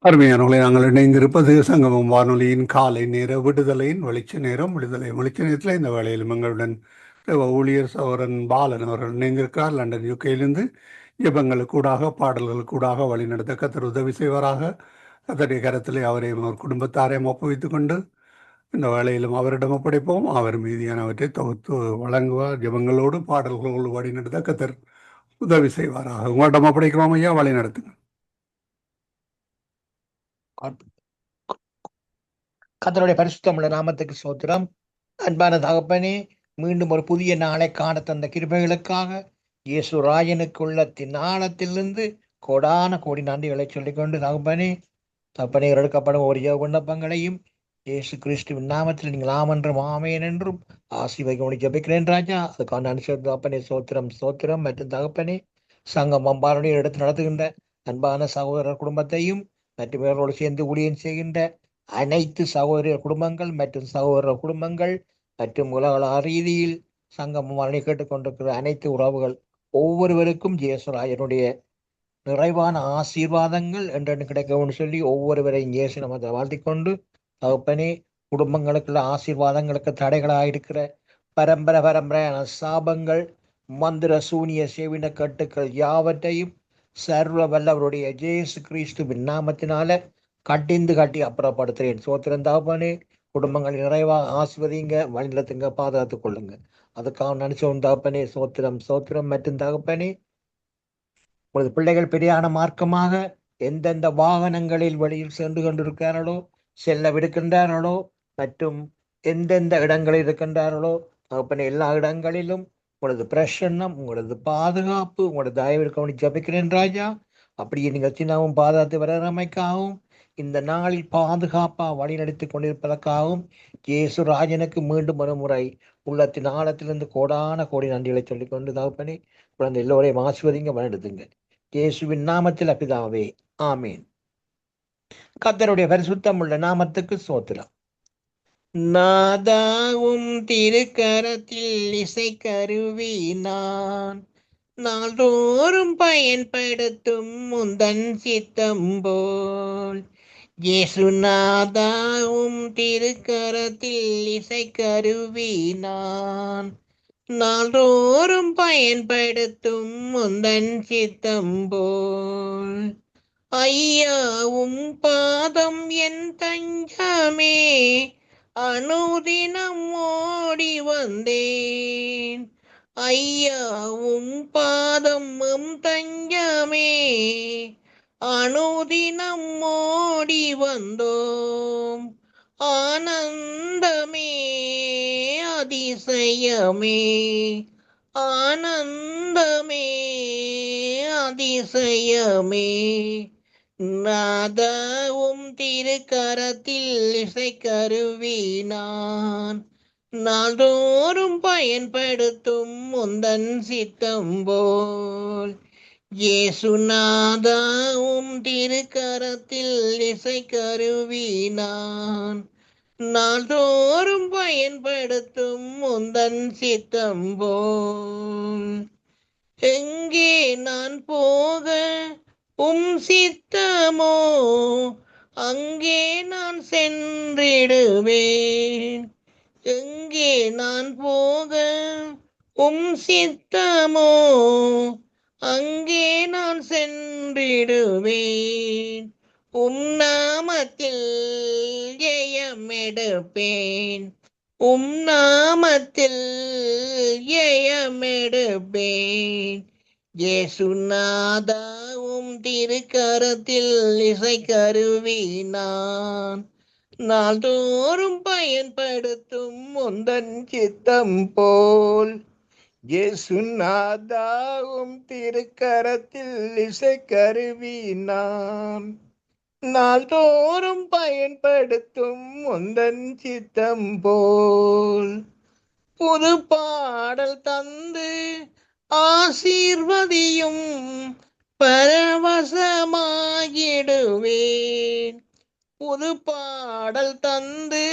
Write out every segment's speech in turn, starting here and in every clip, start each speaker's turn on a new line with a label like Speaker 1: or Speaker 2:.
Speaker 1: அருமையானவர்களை நாங்கள் இணைந்திருப்பது சங்கமம் வானொலியின் காலை நேர விடுதலையின் வெளிச்ச நேரம். வெளிச்ச நேரத்தில் இந்த வேளையிலும் எங்களுடன் ஊழியர் சௌரன் பாலன் அவர்கள் இணைந்திருக்கிறார். லண்டன் யூகேயிலிருந்து ஜெபங்களுக்கூடாக பாடல்களுக்கூடாக வழிநடத்த கத்தர் உதவி செய்வாராக. கத்தருடைய கரத்திலே அவரையும் அவர் குடும்பத்தாரையும் ஒப்புவித்துக் கொண்டு இந்த வேளையிலும் அவரிடம் ஒப்படைப்போம். அவர் மீதியானவற்றை தொகுத்து வழங்குவார். ஜெபங்களோடு பாடல்களோடு வழிநடத்த கத்தர் உதவி செய்வாராக. உங்களிடம் ஒப்படைக்கிறோம் ஐயா, வழி நடத்துங்க.
Speaker 2: கர்த்தருடைய பரிசுத்தமுள்ள நாமத்துக்கு ஸ்தோத்திரம். அன்பான தகப்பனே, மீண்டும் ஒரு புதிய நாளை காண தந்த கிருபைகளுக்காக இயேசு ராஜனுக்குள்ளத்தின் ஆழத்திலிருந்து கோடான கோடி நன்றிகளை சொல்லிக்கொண்டு தகப்பனே எடுக்கப்படும் ஒரு விண்ணப்பங்களையும் இயேசு கிறிஸ்துவின் நாமத்தில் நீங்கள் ஆமென்றும் ஆமேன் என்றும் ஆசீர்வதிக்க ஜெபிக்கிறேன் ராஜா. அதுக்கான அனுசரி தகப்பனே சோத்திரம் மற்றும் தகப்பனே சங்கம் அம்பாருடைய எடுத்து நடத்துகின்ற அன்பான சகோதரர் குடும்பத்தையும் மற்றும் இவர்களோடு சேர்ந்து ஊழியம் செய்கின்ற அனைத்து சகோதர குடும்பங்கள் மற்றும் சகோதர குடும்பங்கள் மற்றும் உலக ரீதியில் சங்கம் மரணி கேட்டுக்கொண்டிருக்கிற அனைத்து உறவுகள் ஒவ்வொருவருக்கும் இயேசுராயனுடைய நிறைவான ஆசீர்வாதங்கள் என்றென்று கிடைக்கும்னு சொல்லி ஒவ்வொருவரையும் இயேசு நம்ம வாழ்த்திக்கொண்டு தகப்பனே குடும்பங்களுக்குள்ள ஆசீர்வாதங்களுக்கு தடைகளாயிருக்கிற பரம்பரையான சாபங்கள் மந்திர சூனிய சேவின கட்டுக்கள் யாவற்றையும் சர்வ வல்லவருடைய இயேசு கிறிஸ்துவின் நாமத்தினால கட்டி அப்புறப்படுத்துறேன். சோத்திரம் தகப்பனே, குடும்பங்கள் நிறைவாக ஆசிர்வதிங்க, வழிநிலத்துங்க, பாதுகாத்துக் கொள்ளுங்க. அதுக்காக நினைச்சோம் தகப்பனே. சோத்திரம் மற்றும் தகப்பனே, உங்களது பிள்ளைகள் பெரியான மார்க்கமாக எந்தெந்த வாகனங்களில் வழியில் சென்று கொண்டிருக்கிறார்களோ, செல்ல விடுக்கின்றார்களோ, மற்றும் எந்தெந்த இடங்களில் இருக்கின்றார்களோ தகப்பனே, எல்லா இடங்களிலும் உங்களது பிரசன்னம், உங்களது பாதுகாப்பு, உங்களது தயவு கவனிச்சு ஜபிக்கிறேன் ராஜா. அப்படியே நீங்கள் சின்னவும் பாதுகாத்து வரமைக்காகவும் இந்த நாளில் பாதுகாப்பா வழிநடத்தி கொண்டிருப்பதற்காகவும் இயேசு ராஜனுக்கு மீண்டும் ஒரு முறை உள்ளத்தின் ஆழத்திலிருந்து கோடான கோடி நன்றிகளை சொல்லிக்கொண்டு தகப்பனே குழந்தை எல்லோரையும் ஆசிர்வதிங்க வழிநடத்துங்க. இயேசுவின் நாமத்தில் பிதாவே ஆமீன். கர்த்தருடைய பரிசுத்தம் உள்ள நாமத்துக்கு ஸ்தோத்திரம். நாதாவும் திருக்கரத்தில் இசை கருவி நான் நாள்தோறும் பயன்படுத்தும் முந்தன் சித்தம் போல் இயேசுநாதாவும் திருக்கரத்தில் இசை கருவி நான் நாள்தோறும் பயன்படுத்தும் முந்தன் சித்தம் போல் ஐயாவும் பாதம் என் தஞ்சமே அனுதினம் ஓடி வந்தேன். ஐயாவும் பாதம் தஞ்சமே அனுதினம் ஓடி வந்தோம். ஆனந்தமே அதிசயமே ஆனந்தமே அதிசயமே நாதாவும் திருக்கரத்தில் இசை கருவி நான் நாள்தோறும் பயன்படுத்தும் முந்தன் சித்தம் போல் இயேசுநாதாவும் திருக்கரத்தில் இசை கருவி நான் நாள்தோறும் பயன்படுத்தும் முந்தன் சித்தம் போல் எங்கே நான் போக சித்தமோ அங்கே நான் சென்றிடுவேன். எங்கே நான் போக சித்தமோ அங்கே நான் சென்றிடுவேன். நாமத்தில் ஜெயம் எடுப்பேன். நாமத்தில் ஜெயம் எடுப்பேன். இயேசுநாதாவும் திருக்கரத்தில் இசை கருவி நான் நாள்தோறும் பயன்படுத்தும் முந்தன் சித்தம் போல் இயேசுநாதாவும் திருக்கரத்தில் இசை கருவி நான் நாள்தோறும் பயன்படுத்தும் முந்தன் சித்தம் போல் புது பாடல் தந்து ஆசீர்வதியும் பரவசமாகிடுவேன். புது பாடல் தந்து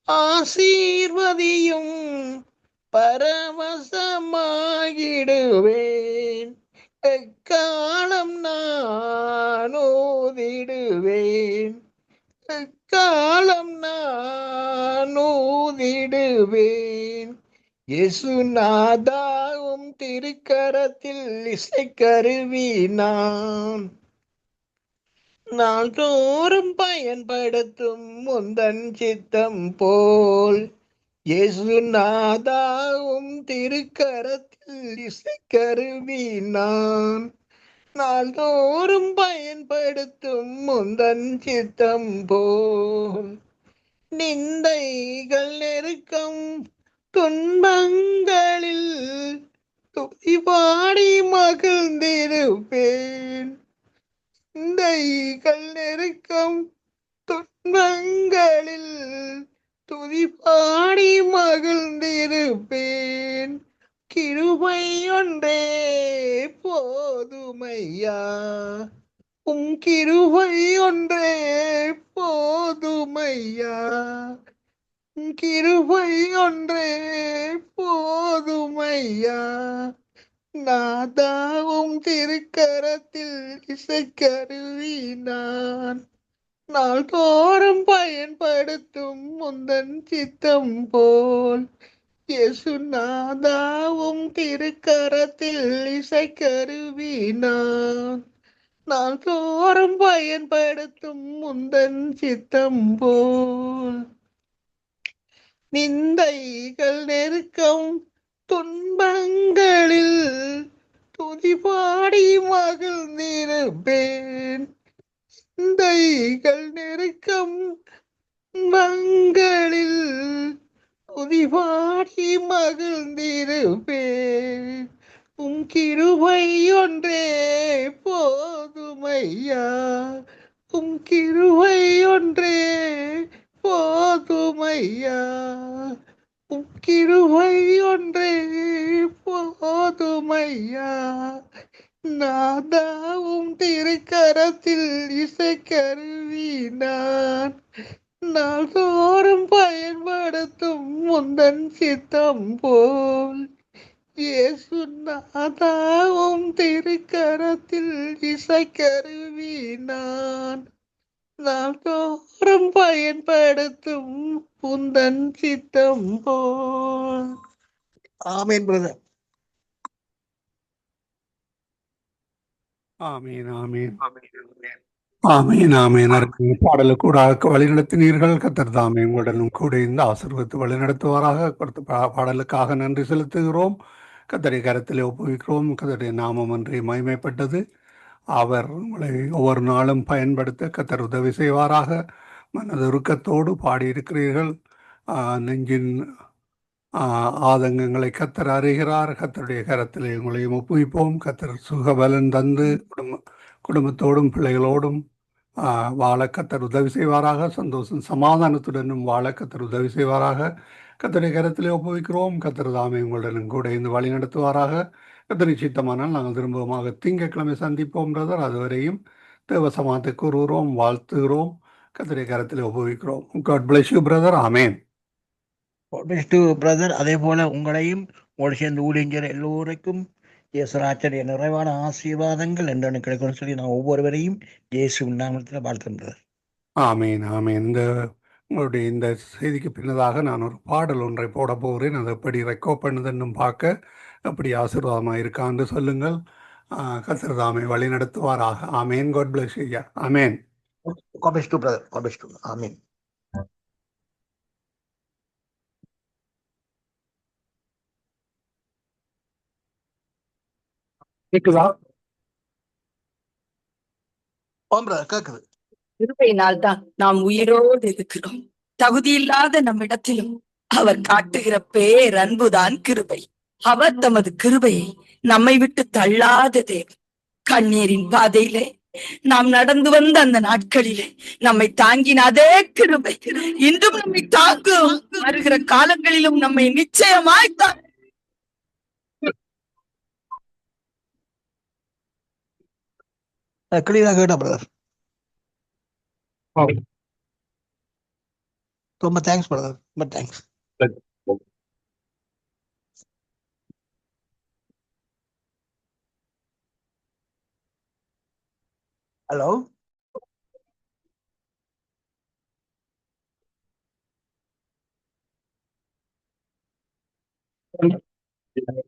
Speaker 2: ஆசீர்வதியும் பரவசமாகிடுவேன். எக்காலம் நான் ஓதிடுவேன். காலம் நான் ஊதிடுவேன். இயேசுநாதாவும் திருக்கரத்தில் இசைக்கருவி நான். நாள்தோறும் பயன்படுத்தும் முந்தன் சித்தம் போல். இயேசுநாதாவும் திருக்கரத்தில் இசைக்கருவி நான். நாள்தோறும் பயன்படுத்தும் முந்தன் சித்தம் போல். நிந்தைகள் நெருக்கம் துன்பங்களில் துதிபாடி மகிழ்ந்திருப்பேன். நிந்தைகள் நெருக்கம் துன்பங்களில் துதிபாடி மகிழ்ந்திருப்பேன். கிருபை ஒன்றே போதுமையா, கிருபை ஒன்றே போதுமையா, கிருபை ஒன்றே போதுமையா. நாதாவும் திருக்கரத்தில் இசைக்கருவி நான். நாள்தோறும் பயன்படுத்தும் முந்தன் சித்தம் போல். இயேசுநாதாவும் திருக்கரத்தில் இசைக்கருவி நான். நாள்தோறும் பயன்படுத்தும் முந்தன் சித்தம் போல். நிந்தைகள் நெருக்கம் துன்பங்களில் துதிபாடி மகிழ்ந்திருப்பேன். நிந்தைகள் நெருக்கம் துன்பங்களில் துதிபாடி மகிழ்ந்திருப்பேன். கிருபை ஒன்றே போதுமையா, கிருபை ஒன்றே போதுமையா, கிருபை ஒன்றே போதுமையா. நாதாவும் திருக்கரத்தில் இசைக்கருவி நான். நாள்தோறும் பயன்படுத்தும் முந்தன் சித்தம் போல். இயேசுநாதாவும் திருக்கரத்தில் இசைக்கருவி நான். நாள்தோறும் பயன்படுத்தும் முந்தன் சித்தம் போல். ஆமென் பிரதர்.
Speaker 1: ஆமீன் ஆமீன் ஆமீன் ஆமீன். பாடலுக்கூட வழிநடத்தினீர்கள். கத்தர் தாமே உங்களுடனும் கூட இந்த ஆசீர்வதித்து வழிநடத்துவாராக. கொடுத்த பாடலுக்காக நன்றி செலுத்துகிறோம். கத்தரை கரத்திலே ஒப்புவிக்கிறோம். கத்தருடைய நாமம் ஒன்றே மகிமைப்பட்டது. அவர் உங்களை ஒவ்வொரு நாளும் பயன்படுத்த கத்தர் உதவி செய்வாராக. மனதுருக்கத்தோடு பாடியிருக்கிறீர்கள். நெஞ்சின் ஆதங்கங்களை கத்தர் அறிகிறார். கத்தருடைய கரத்திலே உங்களையும் ஒப்புவிப்போம். கத்தர் சுகபலன் தந்து குடும்பத்தோடும் பிள்ளைகளோடும் வாழ கத்தர் உதவி செய்வாராக. சந்தோஷம் சமாதானத்துடனும் வாழ கத்தர் உதவி செய்வாராக. கத்தருடைய கரத்திலே ஒப்புவிக்கிறோம். கத்தர் தாமே உங்களுடனும் கூட இந்த வழி நடத்துவாராக. கத்தரை சித்தமானால் நாங்கள் திரும்பமாக திங்கட்கிழமை சந்திப்போம் பிரதர். அதுவரையும் தேவசமாத்தை கூறுகிறோம், வாழ்த்துகிறோம். கத்தருடைய கரத்திலே ஒப்புவிக்கிறோம். God bless you brother. ஆமேன்.
Speaker 2: பிரதர், அதே போல உங்களையும் உங்களோடு சேர்ந்து ஊழியர் எல்லோருக்கும் இயேசுராஜனுடைய நிறைவான ஆசீர்வாதங்கள் என்று கிடைக்கணும்னு சொல்லி நான் ஒவ்வொருவரையும் இயேசு நாமத்தில் வாழ்த்துகின்றேன்.
Speaker 1: ஆமீன் ஆமீன். உங்களுடைய இந்த செய்திக்கு பின்னதாக நான் ஒரு பாடல் ஒன்றை போட போகிறேன். அதை எப்படி ரெக்கார்ட் பண்ணுதுன்னு பார்க்க எப்படி ஆசீர்வாதமாக இருக்கான்னு சொல்லுங்கள். கர்த்தர் தாமே வழி நடத்துவாராக. ஆமேன். God bless you. ஆமேன்.
Speaker 2: ஆமீன்.
Speaker 1: கேக்குதா?
Speaker 2: கேக்குது.
Speaker 3: கிருபையினால் தான் நாம் உயிரோடு இருக்கிறோம். தகுதியில்லாத நம்மிடத்திலும் அவர் காட்டுகிற பேரன்புதான் கிருபை. அவர் தமது கிருபையை நம்மை விட்டு தள்ளாத தேவன். கண்ணீரின் பாதையிலே நாம் நடந்து வந்த அந்த நாட்களிலே நம்மை தாங்கின அதே கிருபை இன்றும் நம்மை தாங்கும். வருகிற காலங்களிலும் நம்மை நிச்சயமாய் தான்.
Speaker 2: கிளியராக கேட்டா பிரதர். ரொம்ப தேங்க்ஸ் பிரதர். ரொம்ப தேங்க்ஸ். ஹலோ.
Speaker 3: கிருபை